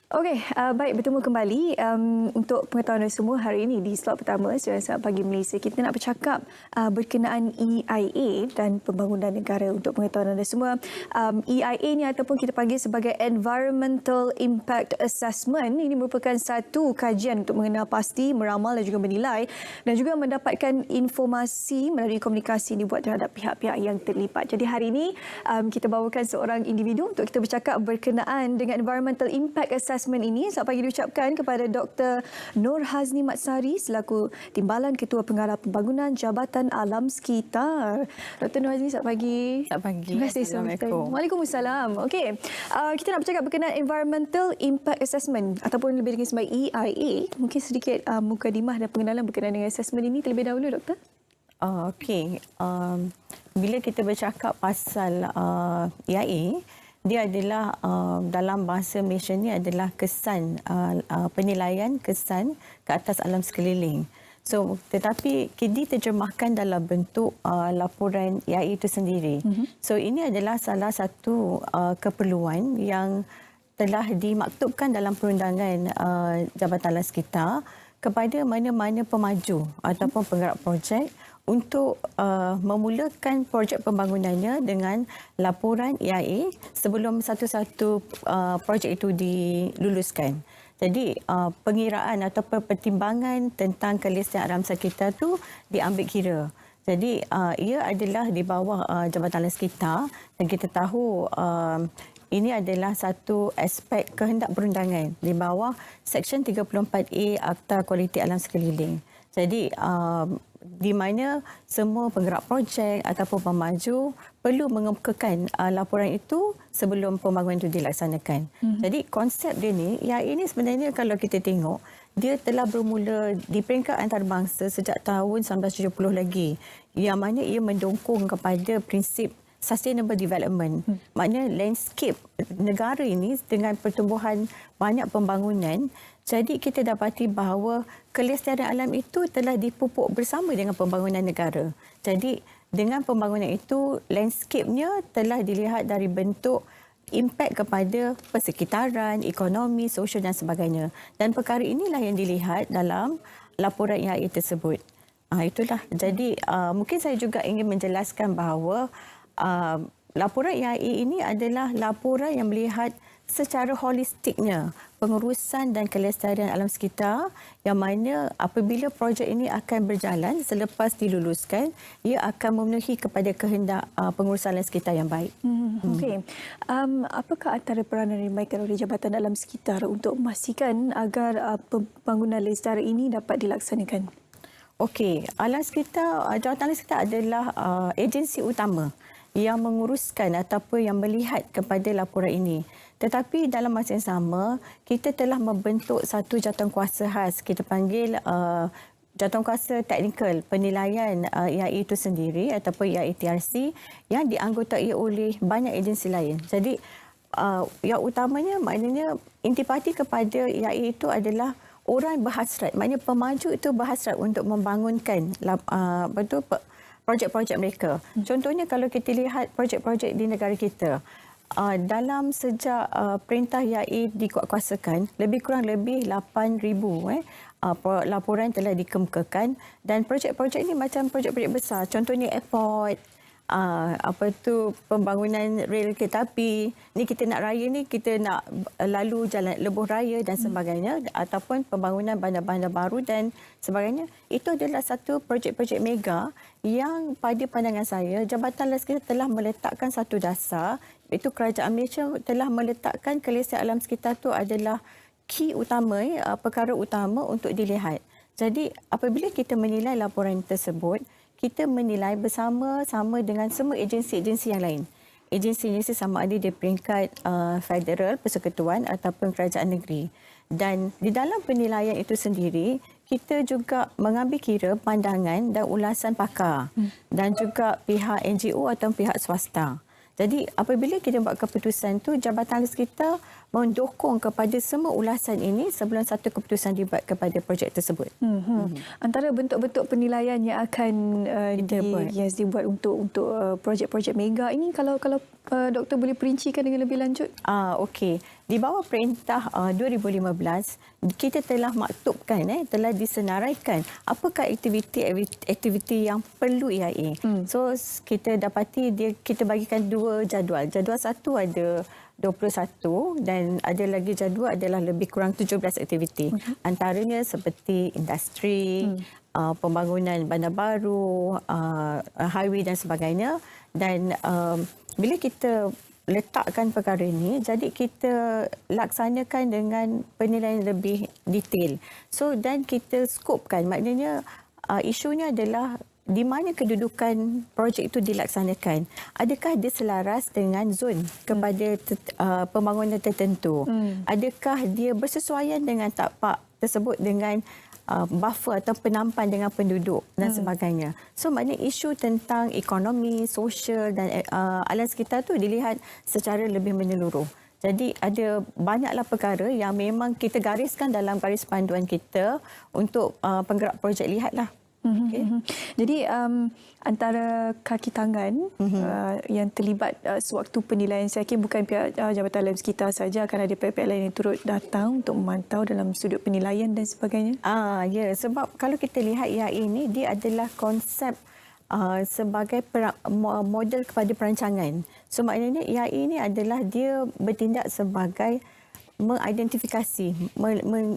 Okey, baik bertemu kembali untuk pengetahuan anda semua hari ini di slot pertama Suara Saat Pagi Malaysia. Kita nak bercakap berkenaan EIA dan pembangunan negara untuk pengetahuan anda semua. EIA ni ataupun kita panggil sebagai Environmental Impact Assessment, ini merupakan satu kajian untuk mengenal pasti, meramal dan juga menilai dan juga mendapatkan informasi melalui komunikasi dibuat terhadap pihak-pihak yang terlibat. Jadi hari ini kita bawakan seorang individu untuk kita bercakap berkenaan dengan Environmental Impact Assessment ini. Selamat pagi diucapkan kepada Dr. Nur Hazni Matsari selaku Timbalan Ketua Pengarah Pembangunan Jabatan Alam Sekitar. Dr. Nur Hazni, selamat pagi. Selamat pagi. Terima kasih. Assalamualaikum. Waalaikumsalam. Okey, kita nak bercakap berkenaan Environmental Impact Assessment ataupun lebih dikenal sebagai EIA. Mungkin sedikit mukadimah dan pengenalan berkenaan dengan assessment ini terlebih dahulu, Doktor. Okey. Bila kita bercakap pasal EIA, dia adalah dalam bahasa Malaysia ni adalah kesan penilaian kesan ke atas alam sekeliling. So tetapi diterjemahkan dalam bentuk laporan EIA itu sendiri. So ini adalah salah satu keperluan yang telah dimaktubkan dalam perundangan Jabatan Alam Sekitar kepada mana-mana pemaju ataupun penggerak projek untuk memulakan projek pembangunannya dengan laporan EIA sebelum satu-satu projek itu diluluskan. Jadi pengiraan atau pertimbangan tentang kelestarian alam sekitar itu diambil kira. Jadi ia adalah di bawah Jabatan Alam Sekitar dan kita tahu ini adalah satu aspek kehendak perundangan di bawah Seksyen 34A Akta Kualiti Alam Sekeliling. Jadi di mana semua penggerak projek ataupun pemaju perlu mengemukakan laporan itu sebelum pembangunan itu dilaksanakan. Jadi konsep dia ni, ini sebenarnya kalau kita tengok, dia telah bermula di peringkat antarabangsa sejak tahun 1970 lagi. Yang mana ia mendongkong kepada prinsip sustainable development. Maknanya landscape negara ini dengan pertumbuhan banyak pembangunan, jadi kita dapati bahawa kelestarian alam itu telah dipupuk bersama dengan pembangunan negara. Jadi dengan pembangunan itu, landscape-nya telah dilihat dari bentuk impak kepada persekitaran, ekonomi, sosial dan sebagainya. Dan perkara inilah yang dilihat dalam laporan EIA tersebut. Itulah. Jadi mungkin saya juga ingin menjelaskan bahawa laporan EIA ini adalah laporan yang melihat secara holistiknya pengurusan dan kelestarian alam sekitar, yang mana apabila projek ini akan berjalan selepas diluluskan, ia akan memenuhi kepada kehendak pengurusan alam sekitar yang baik. Okey. Apakah antara peranan yang dimainkan oleh Jabatan Alam Sekitar untuk memastikan agar pembangunan lestari ini dapat dilaksanakan? Okey, alam sekitar, Jabatan Alam Sekitar adalah agensi utama yang menguruskan ataupun yang melihat kepada laporan ini. Tetapi dalam masa yang sama, kita telah membentuk satu jawatankuasa khas. Kita panggil jawatankuasa teknikal penilaian EIA itu sendiri ataupun EIA TRC yang dianggotai oleh banyak agensi lain. Jadi yang utamanya maknanya intipati kepada EIA itu adalah orang berhasrat. Maknanya pemaju itu berhasrat untuk membangunkan projek-projek mereka. Contohnya kalau kita lihat projek-projek di negara kita, dalam sejak perintah EIA dikuatkuasakan, lebih kurang 8,000 laporan telah dikemukakan, dan projek-projek ini macam projek-projek besar. Contohnya airport, pembangunan rel kereta api. Ni kita nak raya ni, kita nak lalu jalan lebuh raya dan sebagainya, ataupun pembangunan bandar-bandar baru dan sebagainya. Itu adalah satu projek-projek mega yang pada pandangan saya Jabatan Alam Sekitar telah meletakkan satu dasar, iaitu Kerajaan Malaysia telah meletakkan kelestarian alam sekitar itu adalah key utama, perkara utama untuk dilihat. Jadi apabila kita menilai laporan tersebut, kita menilai bersama-sama dengan semua agensi-agensi yang lain. Agensi-agensi sama ada di peringkat federal, persekutuan ataupun kerajaan negeri. Dan di dalam penilaian itu sendiri, kita juga mengambil kira pandangan dan ulasan pakar dan juga pihak NGO atau pihak swasta. Jadi apabila kita buat keputusan tu, Jabatan Alam Sekitar mendukung kepada semua ulasan ini sebelum satu keputusan dibuat kepada projek tersebut. Antara bentuk-bentuk penilaian yang akan dibuat untuk projek-projek mega ini, kalau doktor boleh perincikan dengan lebih lanjut. Okey. di bawah perintah 2015 kita telah maktubkan telah disenaraikan apakah aktiviti yang perlu EIA. So kita dapati kita bagikan 2 jadual. Jadual satu ada 21 dan ada lagi jadual adalah lebih kurang 17 aktiviti. Antaranya seperti industri, pembangunan bandar baru, highway dan sebagainya. Dan bila kita letakkan perkara ini, jadi kita laksanakan dengan penilaian lebih detail. So dan kita skopkan, maknanya isunya adalah di mana kedudukan projek itu dilaksanakan. Adakah dia selaras dengan zon kepada pembangunan tertentu? Adakah dia bersesuaian dengan tapak tersebut dengan buffer atau penampan dengan penduduk dan sebagainya. So maknanya isu tentang ekonomi, sosial dan alam sekitar tu dilihat secara lebih menyeluruh. Jadi ada banyaklah perkara yang memang kita gariskan dalam garis panduan kita untuk penggerak projek lihatlah. Okay. Jadi antara kaki tangan yang terlibat sewaktu penilaian, saya yakin bukan pihak Jabatan Alam Sekitar saja, akan ada pihak-pihak lain yang turut datang untuk memantau dalam sudut penilaian dan sebagainya. Ya, sebab kalau kita lihat EIA ini, dia adalah konsep sebagai model kepada perancangan. So maknanya EIA ini adalah dia bertindak sebagai mengidentifikasi,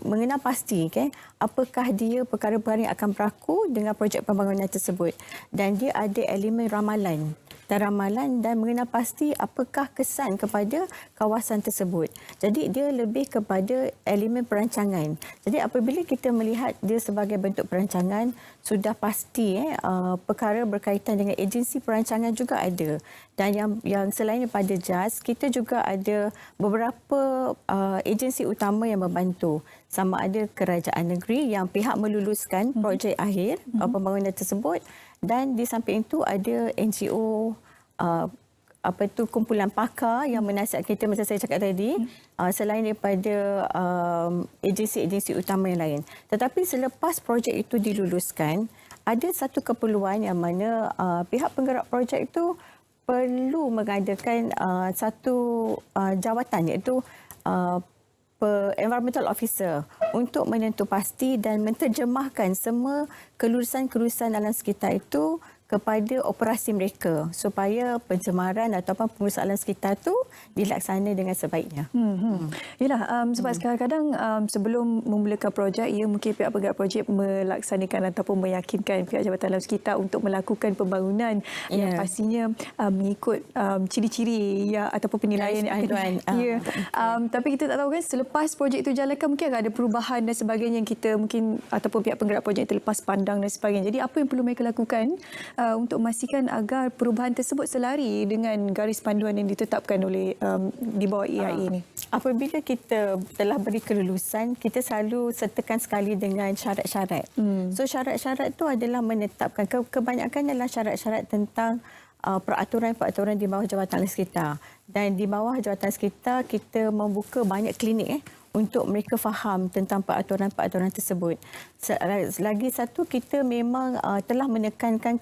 mengenal pasti apakah dia perkara-perkara yang akan berlaku dengan projek pembangunan tersebut. Dan dia ada elemen ramalan dan mengenal pasti apakah kesan kepada kawasan tersebut. Jadi dia lebih kepada elemen perancangan. Jadi apabila kita melihat dia sebagai bentuk perancangan, sudah pasti perkara berkaitan dengan agensi perancangan juga ada. Dan yang selain daripada JAS, kita juga ada beberapa agensi utama yang membantu. Sama ada kerajaan negeri yang pihak meluluskan projek akhir pembangunan tersebut, dan di samping itu ada NGO, kumpulan pakar yang menasihat kita macam saya cakap tadi, selain daripada agensi-agensi utama yang lain. Tetapi selepas projek itu diluluskan, ada satu keperluan yang mana pihak penggerak projek itu perlu mengadakan satu jawatan, iaitu environmental officer, untuk menentu pasti dan menterjemahkan semua kelulusan-kelulusan alam sekitar itu kepada operasi mereka supaya pencemaran ataupun pengurusan alam sekitar itu dilaksana dengan sebaiknya. Yalah, sebab kadang-kadang sebelum memulakan projek, mungkin pihak penggerak projek melaksanakan ataupun meyakinkan pihak Jabatan Alam Sekitar untuk melakukan pembangunan yang pastinya mengikut ciri-ciri ataupun penilaian yang akan. Tapi kita tak tahu kan, selepas projek itu jalankan mungkin akan ada perubahan dan sebagainya yang kita mungkin ataupun pihak penggerak projek terlepas pandang dan sebagainya. Jadi apa yang perlu mereka lakukan untuk memastikan agar perubahan tersebut selari dengan garis panduan yang ditetapkan oleh di bawah EIA ini? Apabila kita telah beri kelulusan, kita selalu sertakan sekali dengan syarat-syarat. So syarat-syarat itu adalah menetapkan, kebanyakan adalah syarat-syarat tentang peraturan-peraturan di bawah Jabatan Alam Sekitar. Dan di bawah Jabatan Sekitar kita membuka banyak klinik untuk mereka faham tentang peraturan-peraturan tersebut. Lagi satu, kita memang telah menekankan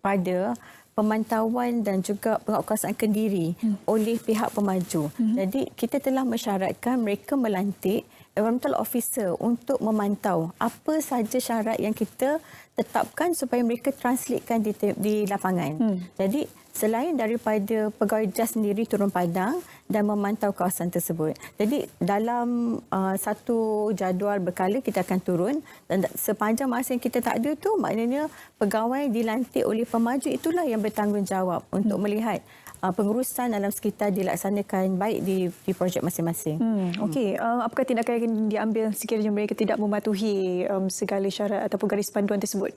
pada pemantauan dan juga penguatkuasaan kendiri oleh pihak pemaju. Jadi kita telah mensyaratkan mereka melantik environmental officer untuk memantau apa sahaja syarat yang kita tetapkan supaya mereka translatekan di lapangan. Jadi selain daripada pegawai JAS sendiri turun padang dan memantau kawasan tersebut. Jadi dalam satu jadual berkala kita akan turun, dan sepanjang masa yang kita tak ada tu, maknanya pegawai dilantik oleh pemaju itulah yang bertanggungjawab untuk melihat pengurusan alam sekitar dilaksanakan baik di projek masing-masing. Okey, apakah tindakan yang diambil sekiranya mereka tidak mematuhi segala syarat ataupun garis panduan tersebut?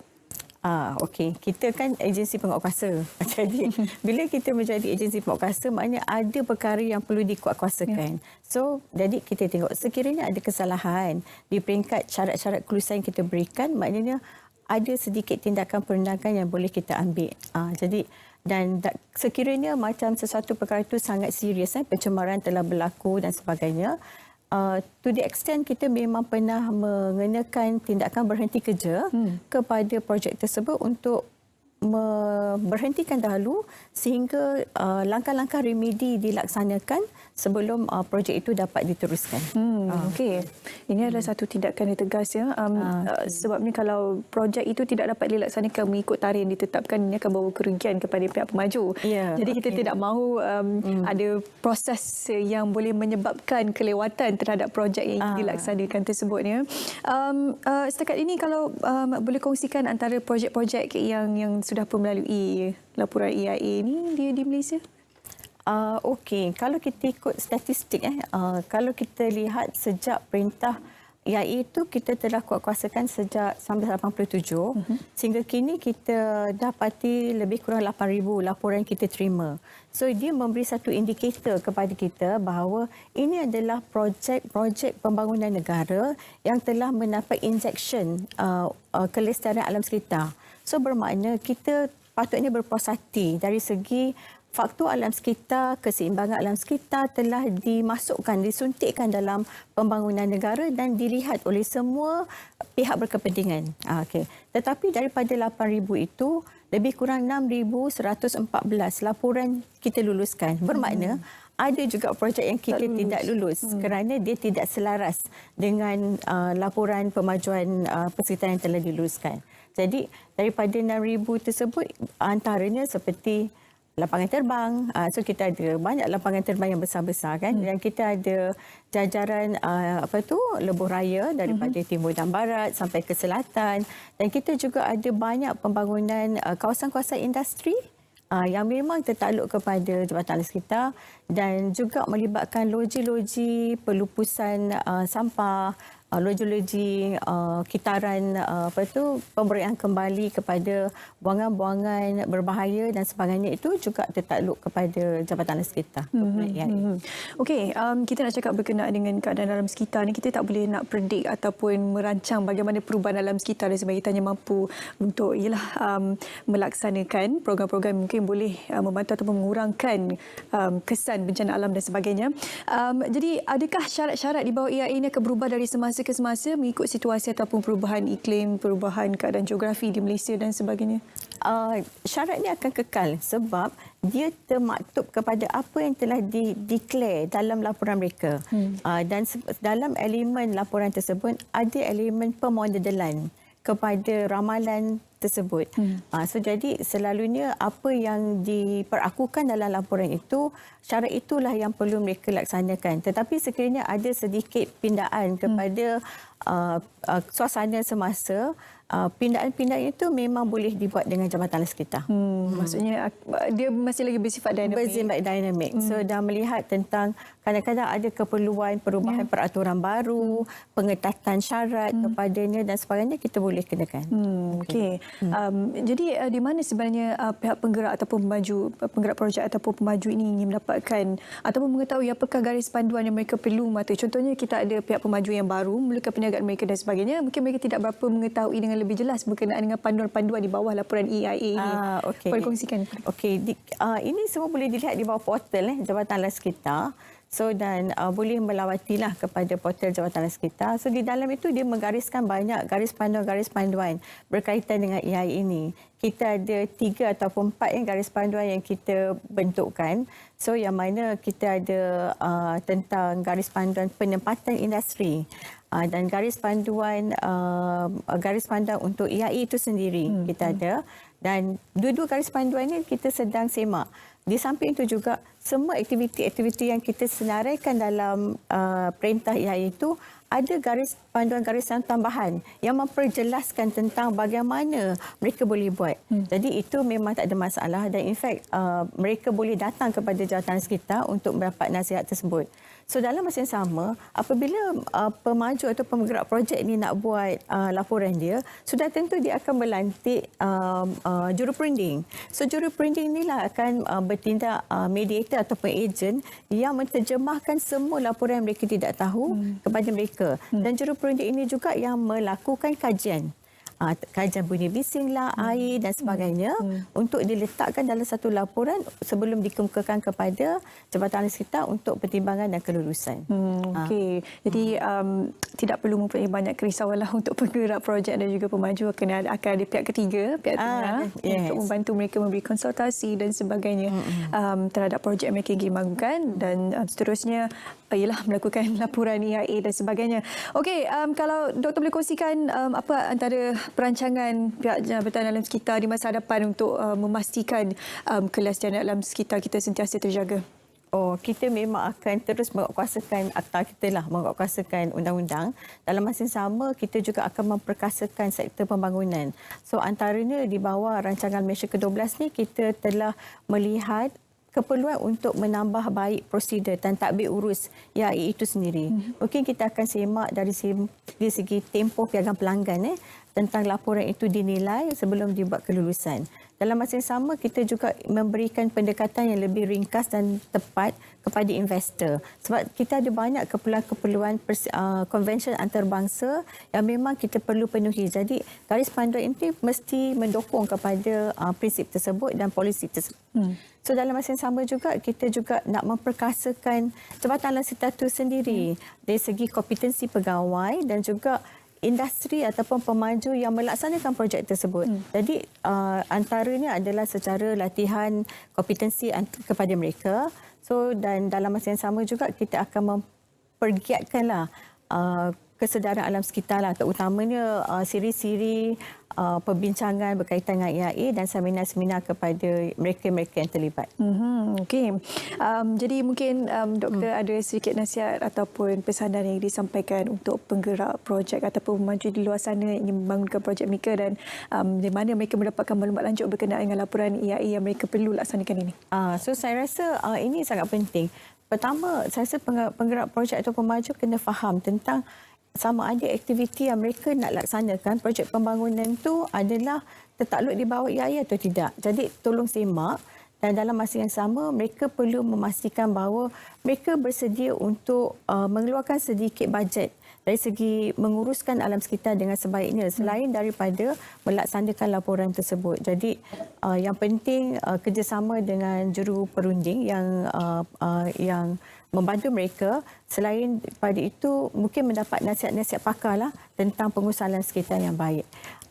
Okey, kita kan agensi penguatkuasa. Jadi bila kita menjadi agensi penguatkuasa, maknanya ada perkara yang perlu dikuatkuasakan. So, jadi kita tengok sekiranya ada kesalahan di peringkat syarat-syarat kelulusan yang kita berikan, maknanya ada sedikit tindakan perundangan yang boleh kita ambil. Jadi dan sekiranya macam sesuatu perkara itu sangat serius, pencemaran telah berlaku dan sebagainya, to the extent kita memang pernah mengenakan tindakan berhenti kerja kepada projek tersebut untuk berhentikan dahulu sehingga langkah-langkah remedi dilaksanakan sebelum projek itu dapat diteruskan. Okey. Ini adalah satu tindakan yang tegas ya. Sebabnya kalau projek itu tidak dapat dilaksanakan mengikut tarikh yang ditetapkan, ini akan bawa kerugian kepada pihak pemaju. Ya, Jadi kita tidak mahu ada proses yang boleh menyebabkan kelewatan terhadap projek yang dilaksanakan tersebut ya. Setakat ini kalau boleh kongsikan antara projek-projek yang sudah pun melalui laporan EIA ni di Malaysia? Okey, kalau kita ikut statistik kalau kita lihat sejak perintah EIA itu kita telah kuatkuasakan sejak 1987 sehingga kini kita dapati lebih kurang 8,000 laporan yang kita terima. So dia memberi satu indikator kepada kita bahawa ini adalah projek pembangunan negara yang telah mendapat injection kelestarian alam sekitar. So bermakna kita patutnya berpuas hati dari segi faktor alam sekitar, keseimbangan alam sekitar telah dimasukkan, disuntikkan dalam pembangunan negara dan dilihat oleh semua pihak berkepentingan. Okay. Tetapi daripada 8,000 itu, lebih kurang 6,114 laporan kita luluskan. Bermakna ada juga projek yang kita tidak lulus kerana dia tidak selaras dengan laporan pemajuan persekitaran yang telah diluluskan. Jadi daripada 6,000 tersebut, antaranya seperti lapangan terbang. So kita ada banyak lapangan terbang yang besar-besar kan, dan kita ada jajaran lebuh raya daripada timur dan barat sampai ke selatan, dan kita juga ada banyak pembangunan kawasan-kawasan industri yang memang tertakluk kepada Jabatan Alam Sekitar dan juga melibatkan loji-loji pelupusan sampah, loji-loji kitaran pemberian kembali kepada buangan-buangan berbahaya dan sebagainya, itu juga tertakluk kepada Jabatan Alam Sekitar. Okey, kita nak cakap berkenaan dengan keadaan alam sekitar ni, kita tak boleh nak predik ataupun merancang bagaimana perubahan alam sekitar dan sebagainya. Kita hanya mampu untuk melaksanakan program-program mungkin boleh membantu atau mengurangkan kesan bencana alam dan sebagainya. Jadi adakah syarat-syarat di bawah EIA ini akan berubah dari semasa ke semasa mengikut situasi ataupun perubahan iklim, perubahan keadaan geografi di Malaysia dan sebagainya? Syarat ini akan kekal sebab dia termaktub kepada apa yang telah declare dalam laporan mereka. Dan dalam elemen laporan tersebut ada elemen pemodelan kepada ramalan tersebut. So jadi selalunya apa yang diperakukan dalam laporan itu, syarat itulah yang perlu mereka laksanakan. Tetapi sekiranya ada sedikit pindaan kepada suasana semasa, pindaan-pindaan itu memang boleh dibuat dengan Jabatan Alam Sekitar. Maksudnya dia masih lagi bersifat dinamik. Bersifat dinamik. So dah melihat tentang kadang-kadang ada keperluan perubahan peraturan baru, pengetatan syarat kepadanya dan sebagainya, kita boleh kenakan. Okey. Jadi di mana sebenarnya pihak penggerak ataupun penggerak projek ataupun pemaju ini ingin mendapatkan ataupun mengetahui apakah garis panduan yang mereka perlu mematuhi? Contohnya kita ada pihak pemaju yang baru, memerlukan perniagaan mereka dan sebagainya. Mungkin mereka tidak berapa mengetahui dengan lebih jelas berkenaan dengan panduan-panduan di bawah laporan EIA ini. Boleh kongsikan? Okey. Ini semua boleh dilihat di bawah portal Jabatan Alam Sekitar. So dan boleh melawatilah kepada portal Jabatan Alam Sekitar. So di dalam itu dia menggariskan banyak garis panduan berkaitan dengan EIA ini. Kita ada 3 ataupun 4 garis panduan yang kita bentukkan. So yang mana kita ada tentang garis panduan penempatan industri dan garis panduan untuk EIA itu sendiri kita ada. Dan dua-dua garis panduan ini kita sedang semak. Di samping itu juga semua aktiviti-aktiviti yang kita senaraikan dalam perintah EIA itu ada garis panduan tambahan yang memperjelaskan tentang bagaimana mereka boleh buat. Jadi itu memang tak ada masalah dan in fact mereka boleh datang kepada Jabatan Sekitar untuk mendapat nasihat tersebut. So dalam masa yang sama, apabila pemaju atau penggerak projek ini nak buat laporan dia, sudah tentu dia akan melantik juruperunding. So juruperunding inilah akan bertindak mediator ataupun ejen yang menterjemahkan semua laporan yang mereka tidak tahu kepada mereka. Dan juruperunding ini juga yang melakukan kajian. kajian bunyi bising lah, air dan sebagainya untuk diletakkan dalam satu laporan sebelum dikemukakan kepada Jabatan Ahli Sekitar untuk pertimbangan dan kelulusan. Okey. Jadi tidak perlu mempunyai banyak kerisauan lah untuk penggerak projek dan juga pemaju, akan ada pihak ketiga, pihak tengah untuk membantu mereka memberi konsultasi dan sebagainya terhadap projek mereka ingin dibangunkan dan seterusnya ialah melakukan laporan EIA dan sebagainya. Okey, kalau doktor boleh kongsikan apa antara perancangan pihak Jabatan Alam Sekitar di masa hadapan untuk memastikan kelestarian alam sekitar kita sentiasa terjaga? Kita memang akan terus menguatkuasakan akta kita lah, menguatkuasakan undang-undang. Dalam masa yang sama, kita juga akan memperkasakan sektor pembangunan. So, antaranya di bawah rancangan Malaysia ke-12 ni, kita telah melihat keperluan untuk menambah baik prosedur dan tadbir urus IAI itu sendiri. Mungkin kita akan semak dari segi tempoh piagam pelanggan tentang laporan itu dinilai sebelum dibuat kelulusan. Dalam masa yang sama, kita juga memberikan pendekatan yang lebih ringkas dan tepat kepada investor. Sebab kita ada banyak keperluan-keperluan konvensyen antarabangsa yang memang kita perlu penuhi. Jadi, garis panduan ini mesti mendukung kepada prinsip tersebut dan polisi tersebut. So, dalam masa yang sama juga, kita juga nak memperkasakan Jabatan Alam Sekitar itu sendiri dari segi kompetensi pegawai dan juga industri ataupun pemaju yang melaksanakan projek tersebut. Jadi antaranya adalah secara latihan kompetensi kepada mereka. So dan dalam masa yang sama juga kita akan mempergiatkanlah kesedaran alam sekitar lah, terutamanya siri-siri perbincangan berkaitan dengan IAA dan seminar-seminar kepada mereka-mereka yang terlibat. Okey. Jadi mungkin doktor ada sedikit nasihat ataupun pesanan yang disampaikan untuk penggerak projek ataupun pemaju di luar sana yang membangunkan projek mereka dan di mana mereka mendapatkan maklumat lanjut berkenaan dengan laporan IAA yang mereka perlu laksanakan ini. So saya rasa ini sangat penting. Pertama, saya rasa penggerak projek atau pemaju kena faham tentang sama ada aktiviti yang mereka nak laksanakan, projek pembangunan itu adalah tertakluk di bawah IAI atau tidak. Jadi tolong semak dan dalam masa yang sama mereka perlu memastikan bahawa mereka bersedia untuk mengeluarkan sedikit bajet dari segi menguruskan alam sekitar dengan sebaiknya selain daripada melaksanakan laporan tersebut. Jadi yang penting kerjasama dengan juru perunding yang membantu mereka. Selain daripada itu, mungkin mendapat nasihat-nasihat pakar lah tentang pengurusan alam sekitar yang baik.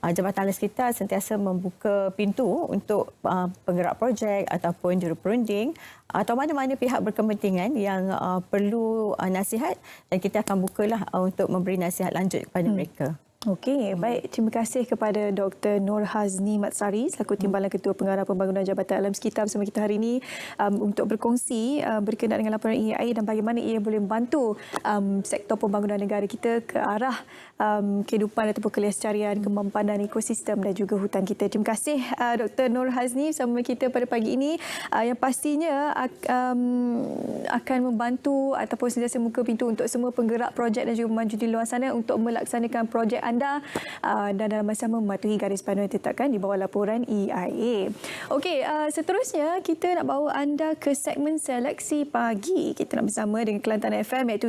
Jabatan Alam Sekitar sentiasa membuka pintu untuk penggerak projek ataupun juru perunding atau mana-mana pihak berkepentingan yang perlu nasihat dan kita akan bukalah untuk memberi nasihat lanjut kepada mereka. Okey, baik. Terima kasih kepada Dr. Nur Hazni Matsari selaku Timbalan Ketua Pengarah Pembangunan Jabatan Alam Sekitar bersama kita hari ini untuk berkongsi berkenaan dengan laporan IAI dan bagaimana ia boleh membantu sektor pembangunan negara kita ke arah kehidupan ataupun kelestarian, kemampanan ekosistem dan juga hutan kita. Terima kasih Dr. Nur Hazni bersama kita pada pagi ini yang pastinya akan membantu ataupun sentiasa membuka pintu untuk semua penggerak projek dan juga pemaju di luar sana untuk melaksanakan projek anda dan dalam masa mematuhi garis panduan yang ditetapkan di bawah laporan EIA. Okey, seterusnya kita nak bawa anda ke segmen seleksi pagi. Kita nak bersama dengan Kelantan FM iaitu